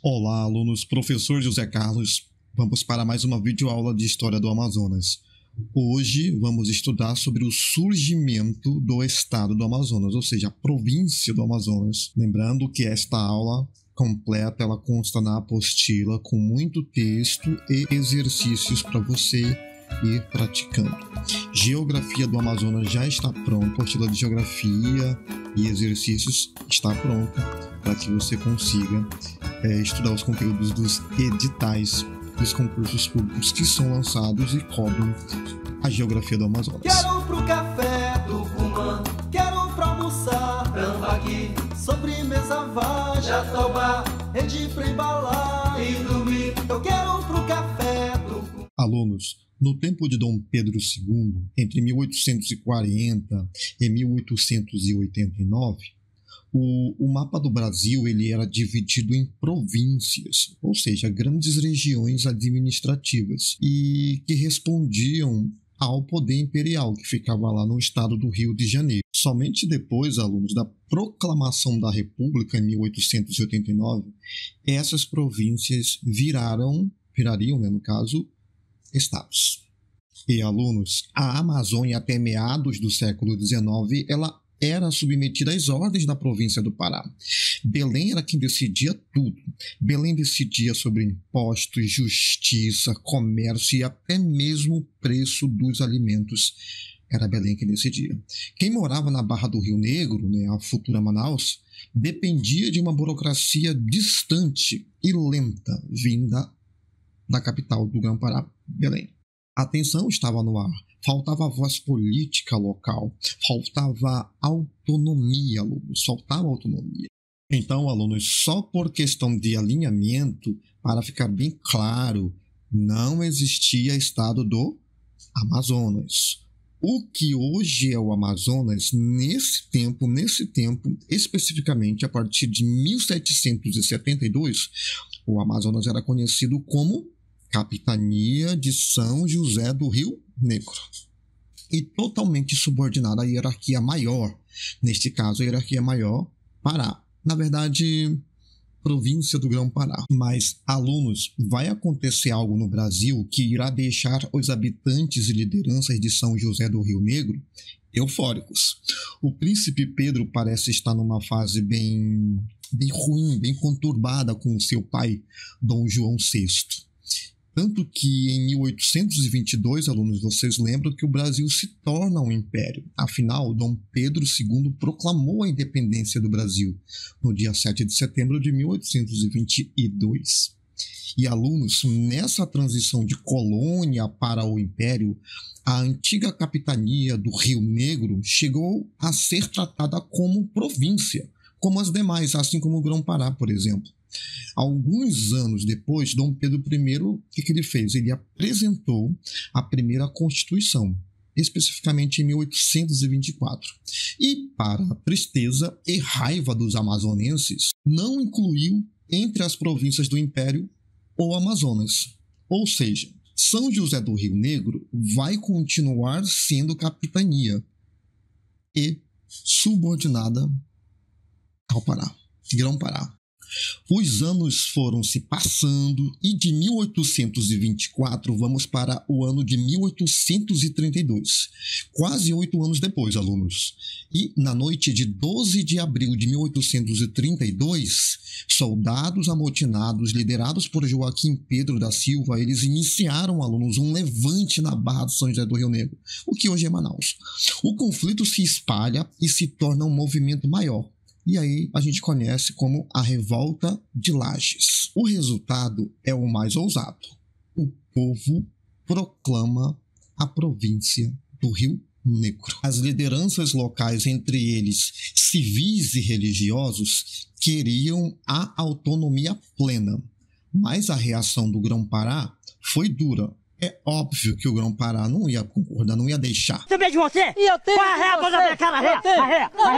Olá, alunos, professor José Carlos. Vamos para mais uma videoaula de História do Amazonas. Hoje vamos estudar sobre o surgimento do estado do Amazonas, ou seja, a província do Amazonas. Lembrando que esta aula completa, ela consta na apostila com muito texto e exercícios para você ir praticando. Geografia do Amazonas já está pronta, a apostila de geografia e exercícios está pronta para que você consiga estudar os conteúdos dos editais dos concursos públicos que são lançados e cobram a geografia do Amazonas. Quero pro café do Cumã, quero pra almoçar, Tambaqui, sobremesa vai, Jatobá, rede pra embalar e dormir. Eu quero pro café do Cumã. Alunos, no tempo de Dom Pedro II, entre 1840 e 1889, o mapa do Brasil ele era dividido em províncias, ou seja, grandes regiões administrativas, e que respondiam ao poder imperial, que ficava lá no estado do Rio de Janeiro. Somente depois, alunos, da proclamação da República, em 1889, essas províncias virariam, né, no caso, estados. E, alunos, a Amazônia, até meados do século XIX, ela era submetida às ordens da província do Pará. Belém era quem decidia tudo. Belém decidia sobre impostos, justiça, comércio e até mesmo o preço dos alimentos. Era Belém quem decidia. Quem morava na Barra do Rio Negro, né, a futura Manaus, dependia de uma burocracia distante e lenta vinda da capital do Grão-Pará, Belém. A tensão estava no ar. Faltava voz política local, faltava autonomia, alunos, faltava autonomia. Então, alunos, só por questão de alinhamento, para ficar bem claro, não existia estado do Amazonas. O que hoje é o Amazonas, nesse tempo, especificamente a partir de 1772, o Amazonas era conhecido como Capitania de São José do Rio Negro, e totalmente subordinada à hierarquia maior, neste caso a hierarquia maior Pará, na verdade província do Grão-Pará. Mas, alunos, vai acontecer algo no Brasil que irá deixar os habitantes e lideranças de São José do Rio Negro eufóricos. O príncipe Pedro parece estar numa fase bem ruim, bem conturbada com seu pai, Dom João VI. Tanto que em 1822, alunos, vocês lembram que o Brasil se torna um império. Afinal, Dom Pedro II proclamou a independência do Brasil no dia 7 de setembro de 1822. E, alunos, nessa transição de colônia para o império, a antiga capitania do Rio Negro chegou a ser tratada como província, como as demais, assim como o Grão-Pará, por exemplo. Alguns anos depois, Dom Pedro I, o que ele fez? Ele apresentou a primeira Constituição, especificamente em 1824. E, para a tristeza e raiva dos amazonenses, não incluiu entre as províncias do Império o Amazonas. Ou seja, São José do Rio Negro vai continuar sendo capitania e subordinada ao Pará, Grão-Pará. Os anos foram se passando e de 1824 vamos para o ano de 1832, quase 8 anos depois, alunos. E na noite de 12 de abril de 1832, soldados amotinados, liderados por Joaquim Pedro da Silva, eles iniciaram, alunos, um levante na Barra de São José do Rio Negro, o que hoje é Manaus. O conflito se espalha e se torna um movimento maior. E aí a gente conhece como a Revolta de Lages. O resultado é o mais ousado. O povo proclama a província do Rio Negro. As lideranças locais, entre eles civis e religiosos, queriam a autonomia plena. Mas a reação do Grão-Pará foi dura. É óbvio que o Grão-Pará não ia concordar, não ia deixar. Você vê de você? E eu tenho. Arreia a mão da minha cara, arreia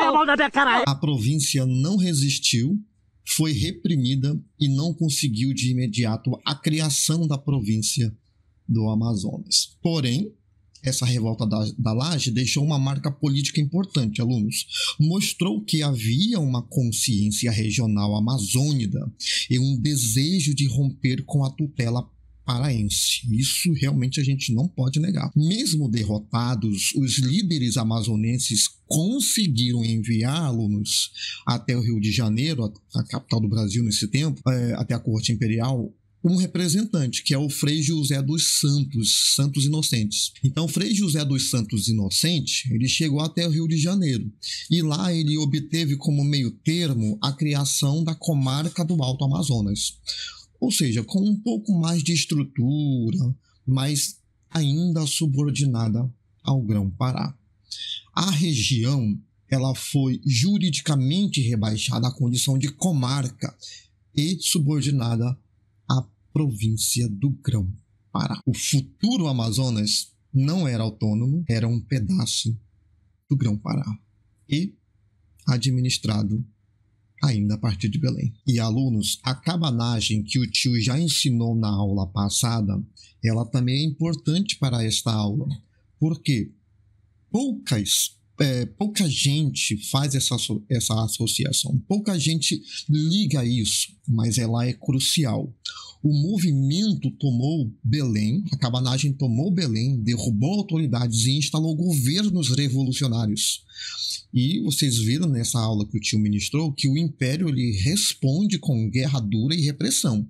a mão da minha cara. A província não resistiu, foi reprimida e não conseguiu de imediato a criação da província do Amazonas. Porém, essa revolta da Laje deixou uma marca política importante, alunos. Mostrou que havia uma consciência regional amazônica e um desejo de romper com a tutela paraense. Isso realmente a gente não pode negar. Mesmo derrotados, os líderes amazonenses conseguiram enviar alunos até o Rio de Janeiro, a capital do Brasil nesse tempo, até a corte imperial, um representante, que é o Frei José dos Santos Inocentes. Então, o Frei José dos Santos Inocentes, ele chegou até o Rio de Janeiro, e lá ele obteve como meio termo a criação da comarca do Alto Amazonas. Ou seja, com um pouco mais de estrutura, mas ainda subordinada ao Grão-Pará. A região ela foi juridicamente rebaixada à condição de comarca e subordinada à província do Grão-Pará. O futuro Amazonas não era autônomo, era um pedaço do Grão-Pará e administrado ainda a partir de Belém. E alunos, a cabanagem que o tio já ensinou na aula passada, ela também é importante para esta aula, porque pouca gente faz essa associação, pouca gente liga isso, mas ela é crucial. O movimento tomou Belém, a cabanagem tomou Belém, derrubou autoridades e instalou governos revolucionários. E vocês viram nessa aula que o tio ministrou que o Império ele responde com guerra dura e repressão.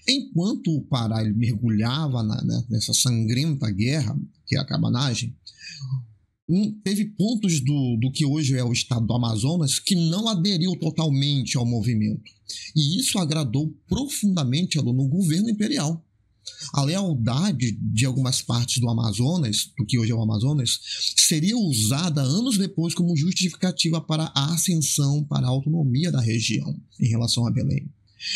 Enquanto o Pará ele mergulhava nessa sangrenta guerra, que é a cabanagem, teve pontos do que hoje é o estado do Amazonas que não aderiu totalmente ao movimento. E isso agradou profundamente no governo imperial. A lealdade de algumas partes do Amazonas, do que hoje é o Amazonas, seria usada anos depois como justificativa para a ascensão, para a autonomia da região em relação a Belém.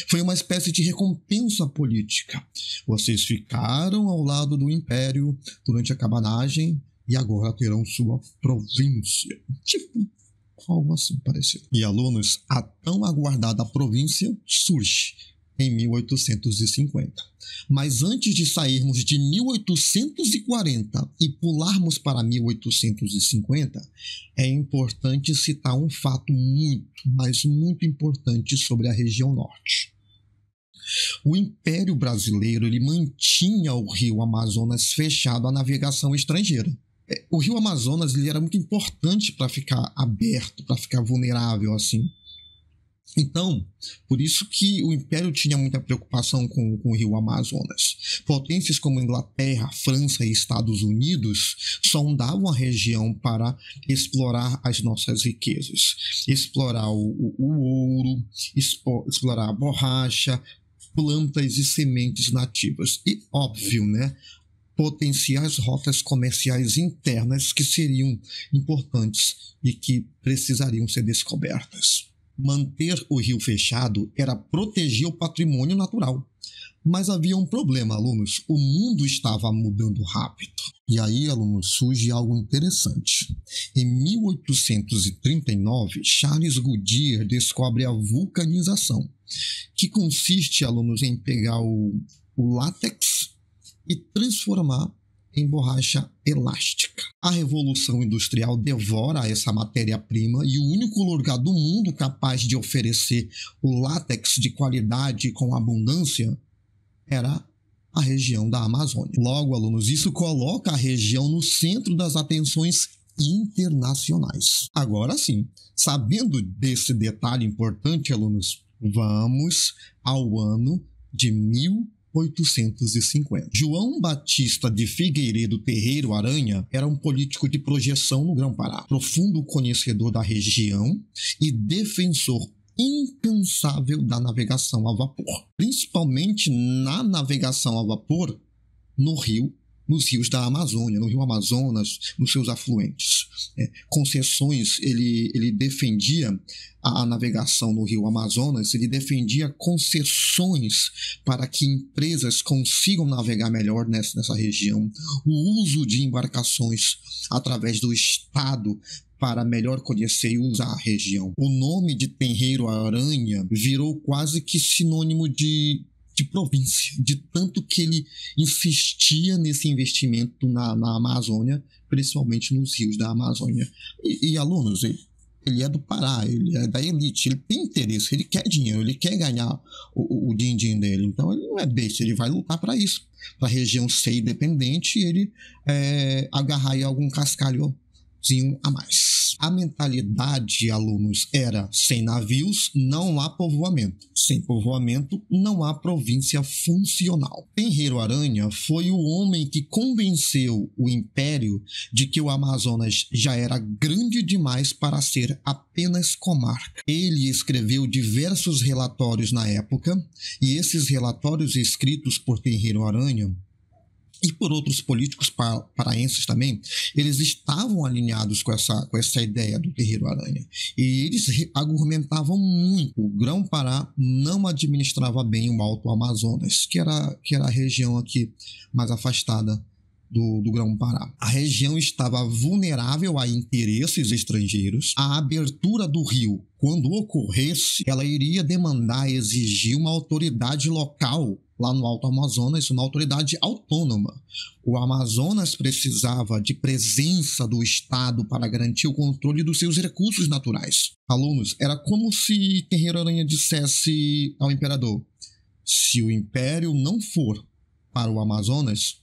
Foi uma espécie de recompensa política. Vocês ficaram ao lado do Império durante a cabanagem e agora terão sua província. Tipo, algo assim parecido. E alunos, a tão aguardada província surge em 1850. Mas antes de sairmos de 1840 e pularmos para 1850, é importante citar um fato muito, mas muito importante sobre a região norte. O Império Brasileiro ele mantinha o rio Amazonas fechado à navegação estrangeira. O rio Amazonas ele era muito importante para ficar aberto, para ficar vulnerável assim. Então, por isso que o Império tinha muita preocupação com o rio Amazonas. Potências como Inglaterra, França e Estados Unidos sondavam a região para explorar as nossas riquezas. Explorar o ouro, explorar a borracha, plantas e sementes nativas. E, óbvio, né? Potenciais rotas comerciais internas que seriam importantes e que precisariam ser descobertas. Manter o rio fechado era proteger o patrimônio natural. Mas havia um problema, alunos. O mundo estava mudando rápido. E aí, alunos, surge algo interessante. Em 1839, Charles Goodyear descobre a vulcanização, que consiste, alunos, em pegar o látex e transformar em borracha elástica. A Revolução Industrial devora essa matéria-prima e o único lugar do mundo capaz de oferecer o látex de qualidade com abundância era a região da Amazônia. Logo, alunos, isso coloca a região no centro das atenções internacionais. Agora sim, sabendo desse detalhe importante, alunos, vamos ao ano de 1850. João Batista de Figueiredo Terreiro Aranha era um político de projeção no Grão-Pará, profundo conhecedor da região e defensor incansável da navegação a vapor, principalmente na navegação a vapor nos rios da Amazônia, no rio Amazonas, nos seus afluentes. Concessões, ele defendia a navegação no rio Amazonas, ele defendia concessões para que empresas consigam navegar melhor nessa região, o uso de embarcações através do Estado para melhor conhecer e usar a região. O nome de Terreiro Aranha virou quase que sinônimo de de província, de tanto que ele insistia nesse investimento na Amazônia, principalmente nos rios da Amazônia. E alunos, ele é do Pará, ele é da elite, ele tem interesse, ele quer dinheiro, ele quer ganhar o din-din dele. Então ele não é besta, ele vai lutar para isso, para a região ser independente e ele agarrar aí algum cascalhozinho a mais. A mentalidade, alunos, era: sem navios não há povoamento, sem povoamento não há província funcional. Tenreiro Aranha foi o homem que convenceu o Império de que o Amazonas já era grande demais para ser apenas comarca. Ele escreveu diversos relatórios na época, e esses relatórios escritos por Tenreiro Aranha e por outros políticos paraenses também, eles estavam alinhados com essa ideia do Tenreiro Aranha. E eles argumentavam muito. O Grão-Pará não administrava bem o Alto Amazonas, que era a região aqui mais afastada do Grão-Pará. A região estava vulnerável a interesses estrangeiros. A abertura do rio, quando ocorresse, ela iria demandar, exigir uma autoridade local lá no Alto Amazonas, uma autoridade autônoma. O Amazonas precisava de presença do Estado para garantir o controle dos seus recursos naturais. Alunos, era como se Tenreiro Aranha dissesse ao imperador: se o império não for para o Amazonas,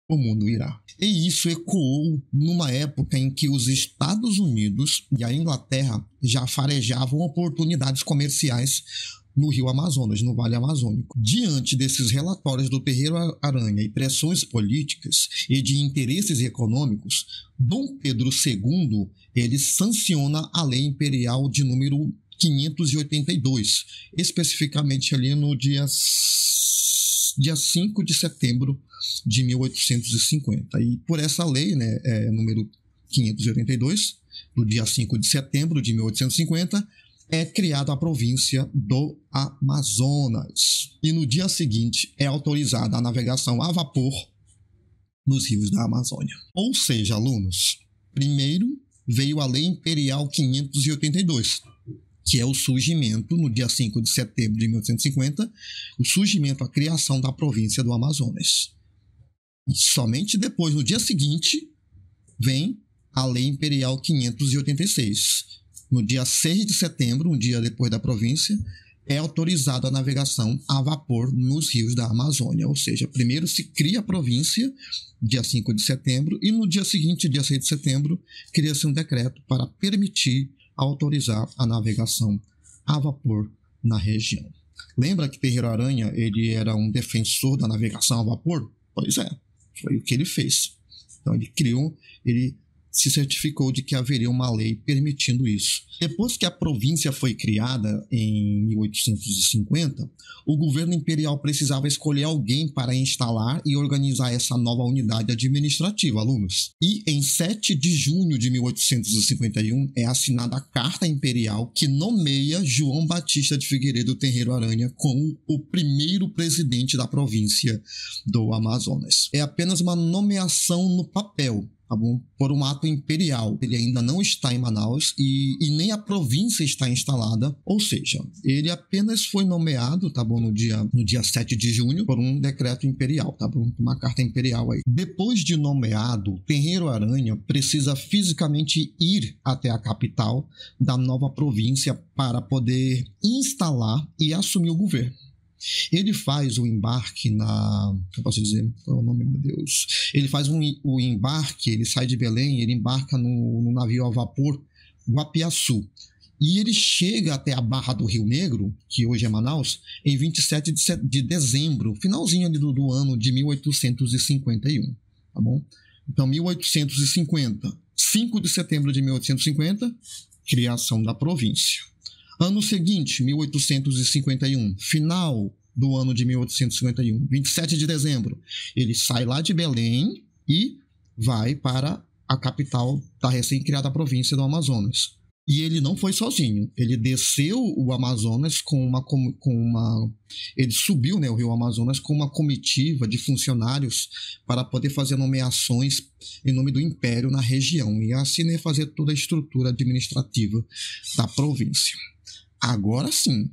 o mundo irá. E isso ecoou numa época em que os Estados Unidos e a Inglaterra já farejavam oportunidades comerciais no Rio Amazonas, no Vale Amazônico. Diante desses relatórios do Tenreiro Aranha e pressões políticas e de interesses econômicos, Dom Pedro II, ele sanciona a Lei Imperial de número 582, especificamente ali no dia 5 de setembro de 1850. E por essa lei, número 582, no dia 5 de setembro de 1850, é criada a província do Amazonas. E no dia seguinte é autorizada a navegação a vapor nos rios da Amazônia. Ou seja, alunos, primeiro veio a Lei Imperial 582, que é o surgimento, no dia 5 de setembro de 1850, o surgimento, a criação da província do Amazonas. E somente depois, no dia seguinte, vem a Lei Imperial 586. No dia 6 de setembro, um dia depois da província, é autorizada a navegação a vapor nos rios da Amazônia. Ou seja, primeiro se cria a província, dia 5 de setembro, e no dia seguinte, dia 6 de setembro, cria-se um decreto para permitir, autorizar a navegação a vapor na região. Lembra que Tenreiro Aranha ele era um defensor da navegação a vapor? Pois é, foi o que ele fez. Então ele se certificou de que haveria uma lei permitindo isso. Depois que a província foi criada, em 1850, o governo imperial precisava escolher alguém para instalar e organizar essa nova unidade administrativa, alunos. E em 7 de junho de 1851 é assinada a Carta Imperial que nomeia João Batista de Figueiredo Tenreiro Aranha como o primeiro presidente da província do Amazonas. É apenas uma nomeação no papel, tá bom? Por um ato imperial. Ele ainda não está em Manaus e nem a província está instalada, ou seja, ele apenas foi nomeado, tá bom, no dia 7 de junho, por um decreto imperial, tá bom? Uma carta imperial aí. Depois de nomeado, Tenreiro Aranha precisa fisicamente ir até a capital da nova província para poder instalar e assumir o governo. Ele faz o embarque eu posso dizer, qual é o nome, meu Deus? Ele faz o embarque, ele sai de Belém, ele embarca no navio a vapor Guapiaçu. E ele chega até a Barra do Rio Negro, que hoje é Manaus, em 27 de dezembro, finalzinho ali do ano de 1851, tá bom? Então, 1850, 5 de setembro de 1850, criação da província. Ano seguinte, 1851, final do ano de 1851, 27 de dezembro, ele sai lá de Belém e vai para a capital da recém-criada província do Amazonas. E ele não foi sozinho, ele desceu o Amazonas ele subiu, o rio Amazonas com uma comitiva de funcionários para poder fazer nomeações em nome do Império na região e assim fazer toda a estrutura administrativa da província. Agora sim,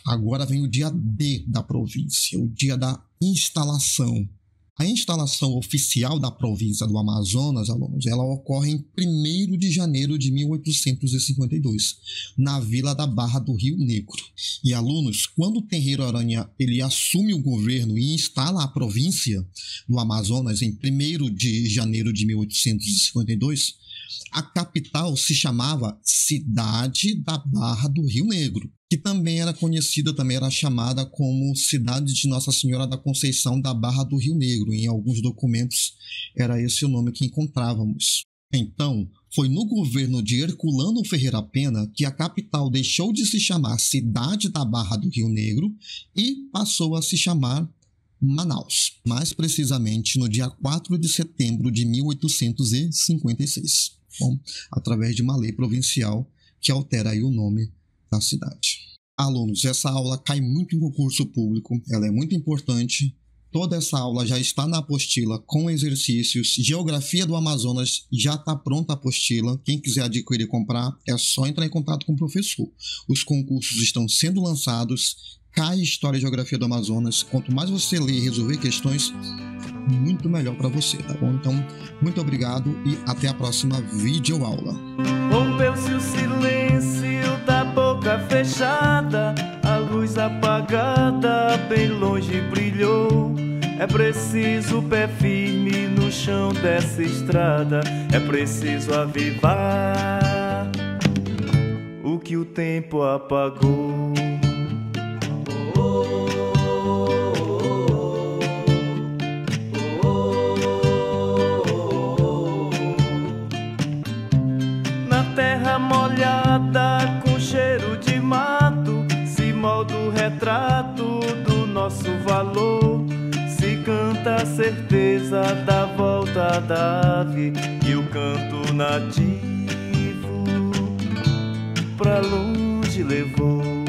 Agora vem o dia D da província, o dia da instalação. A instalação oficial da província do Amazonas, alunos, ela ocorre em 1º de janeiro de 1852, na vila da Barra do Rio Negro. E, alunos, quando o Tenreiro Aranha ele assume o governo e instala a província do Amazonas em 1º de janeiro de 1852, a capital se chamava Cidade da Barra do Rio Negro, que também era conhecida, também era chamada como Cidade de Nossa Senhora da Conceição da Barra do Rio Negro. Em alguns documentos era esse o nome que encontrávamos. Então, foi no governo de Herculano Ferreira Pena que a capital deixou de se chamar Cidade da Barra do Rio Negro e passou a se chamar Manaus, mais precisamente no dia 4 de setembro de 1856, através de uma lei provincial que altera aí o nome da cidade. Alunos, essa aula cai muito em concurso público, ela é muito importante. Toda essa aula já está na apostila com exercícios. Geografia do Amazonas já está pronta a apostila. Quem quiser adquirir e comprar, é só entrar em contato com o professor. Os concursos estão sendo lançados. Cai História e Geografia do Amazonas. Quanto mais você ler e resolver questões, muito melhor para você, tá bom? Então, muito obrigado e até a próxima videoaula. Rompeu-se o silêncio da boca fechada, a luz apagada bem longe brilhou. É preciso pé firme no chão dessa estrada, é preciso avivar o que o tempo apagou. Molhada com cheiro de mato, se molda o retrato do nosso valor. Se canta a certeza da volta da ave e o canto nativo pra longe levou.